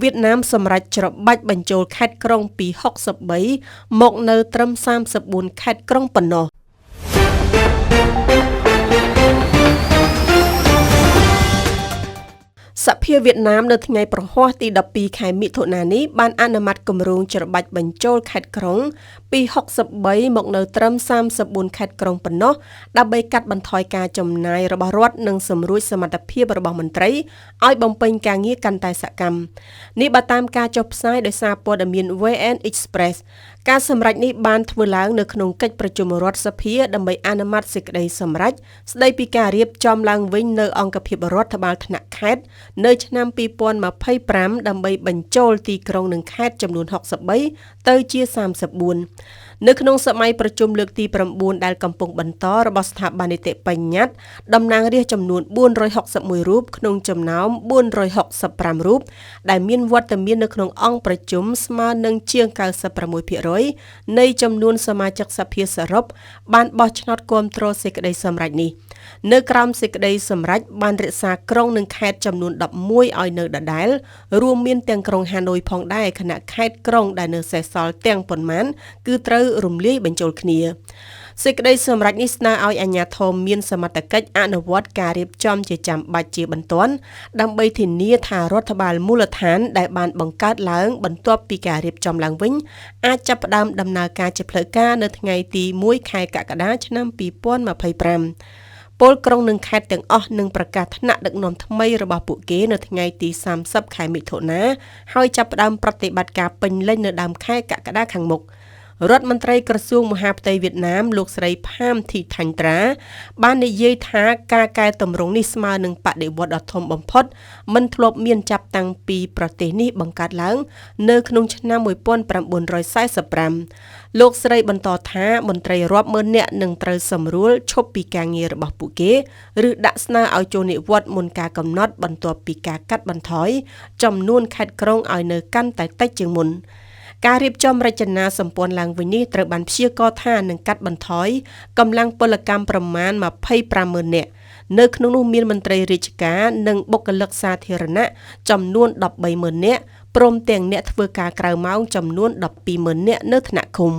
វៀតណាមសម្រេចច្របាច់បញ្ចូលខេត្តក្រុងពី63មកនៅត្រឹម34ខេត្តក្រុងប៉ុណ្ណោះសភាវៀតណាមនៅថ្ងៃប្រហ័សទី12ខែមិថុនានេះបានអនុម័តគម្រោងច្របាច់បញ្ចូលខេត្តក្រុងពី63មកនៅត្រឹម34ខេត្តក្រុងប៉ុណ្ណោះដើម្បីកាត់បន្ថយការចំណាយរបស់រដ្ឋនិងសម្រួចសមត្ថភាពរបស់មន្ត្រីឲ្យបំពេញការងារកាន់តែសកម្មនេះបើតាមការចុះផ្សាយដោយសារព័ត៌មាន VN Express ការសម្រេចនេះបានធ្វើឡើងនៅក្នុងកិច្ចប្រជុំរដ្ឋសភាដើម្បីអនុម័តសេចក្តីសម្រេចស្តីពីការរៀបចំឡើងវិញនៅអង្គភាពរដ្ឋបាលថ្នាក់ខេត្តនៅឆ្នាំ2025ដើម្បីបញ្ចូលទីក្រុងនិងខេត្តចំនួន63ទៅជា34នៅក្នុងសម័យប្រជុំលើកទី9ដែលកំពុងបន្តរបស់ស្ថាប័ននីតិបញ្ញត្តិតំណាងរាស្ត្រចំនួន461រូបក្នុងចំណោម465រូបដែលមានវត្តមាននៅក្នុងអង្គប្រជុំស្មើនឹងជាង 96% នៃចំនួនសមាជិកសភាសរុបបានបោះឆ្នោតគាំទ្រសេចក្តីសម្រេចនេះនៅក្រោមសេចក្តីសម្រេចបានរក្សាក្រុងនិងខេត្តចំនួន11ឲ្យនៅដដែលរួមមានទាំងក្រុងហាណូយផងដែរខណៈខេត្តក្រុងដែលនៅសេសសល់ទាំងប៉ុន្មានគឺត្រូវរំលាយបញ្ចូលគ្នាសេចក្តីសម្រេចនេះស្នើឲ្យអាជ្ញាធរមានសមត្ថកិច្ចអនុវត្តការរៀបចំជាចាំបាច់ជាបន្ទាន់ដើម្បីធានាថារដ្ឋបាលមូលដ្ឋានដែលបានបង្កើតឡើងបន្ទាប់ពីការរៀបចំឡើងវិញអាចចាប់ផ្ដើមដំណើរការជាផ្លូវការនៅថ្ងៃទី1ខែកក្កដាឆ្នាំ2025ពលក្រុងនិងខេត្តទាំងអស់នឹងប្រកាសថ្នាក់ដឹកនាំថ្មីរបស់ពួកគេនៅថ្ងៃទី30ខែមិថុនាហើយចាប់ផ្ដើមប្រតិបត្តិការពេញលេញនៅដើមខែកក្កដាខាងមុខរដ្ឋមន្ត្រីក្រសួងមហាផ្ទៃវៀតណាមលោកស្រីផាមធីថាញ់ត្រាបាននិយាយថាការកែតម្រង់នេះស្មើនឹងបដិវត្តន៍ដ៏ធំបំផុតមិនធ្លាប់មានចាប់តាំងពីប្រទេសនេះបង្កើតឡើងនៅក្នុងឆ្នាំ1945លោកស្រីបន្តថាមន្ត្រីរាប់ម៉ឺននាក់នឹងត្រូវសម្រួលឈប់ពីការងាររបស់ពួកគេឬដាក់ស្នើឲ្យចូលនិវត្តន៍មុនការកំណត់បន្ទាប់ពីការកាត់បន្ថយចំនួនខេត្តក្រុងឲ្យនៅកាន់តែតិចជាងមុនការរៀបចំរចនាសម្ព័ន្ធឡើងវិញនេះត្រូវបានព្យាករណ៍ថានឹងកាត់បន្ថយកម្លាំងពលកម្មប្រមាណ250000នាក់នៅក្នុងនោះមានមន្ត្រីរាជការនិងបុគ្គលិកសាធារណៈចំនួន130,000នាក់ព្រមទាំងអ្នកធ្វើការក្រៅម៉ោងចំនួន120,000នាក់នៅថ្នាក់ឃុំ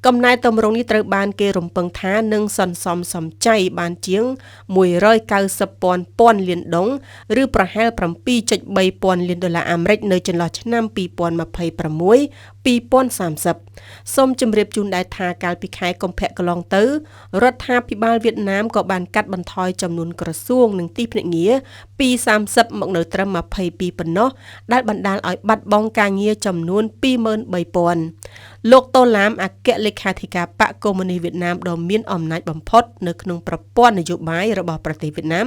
កំណែតម្រង់នេះត្រូវបានគេរំពឹងថានឹងសន្សំសំចៃបានជាង190,000 លានដុល្លារឬប្រហែល 7.3 ពាន់លានដុល្លារអាមេរិកនៅចន្លោះឆ្នាំ2026-2030សូមជម្រាបជូនដែរថាកាលពីខែកុម្ភៈកន្លងទៅរដ្ឋាភិបាលវៀតណាមក៏បានកាត់បន្ថយចំនួនក្រសួងនិងទីភ្នាក់ងារពី30មកនៅត្រឹម22ប៉ុណ្ណោះដែលបណ្ដាលឲ្យបាត់បង់ការងារចំនួន23,000លោកតូឡាមអគ្គលេខាធិការបកកុម្មុយនីសវៀតណាមដ៏មានអំណាចបំផុតនៅក្នុងប្រព័ន្ធនយោបាយរបស់ប្រទេសវៀតណាម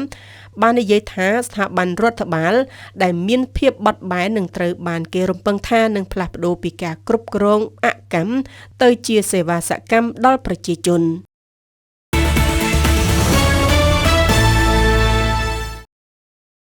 បាននិយាយថាស្ថាប័នរដ្ឋបាលដែលមានភាពបត់បែននឹងត្រូវបានគេរំពឹងថានឹងផ្លាស់ប្ដូរពីការគ្រប់គ្រងអកម្មទៅជាសេវាសកម្មដល់ប្រជាជន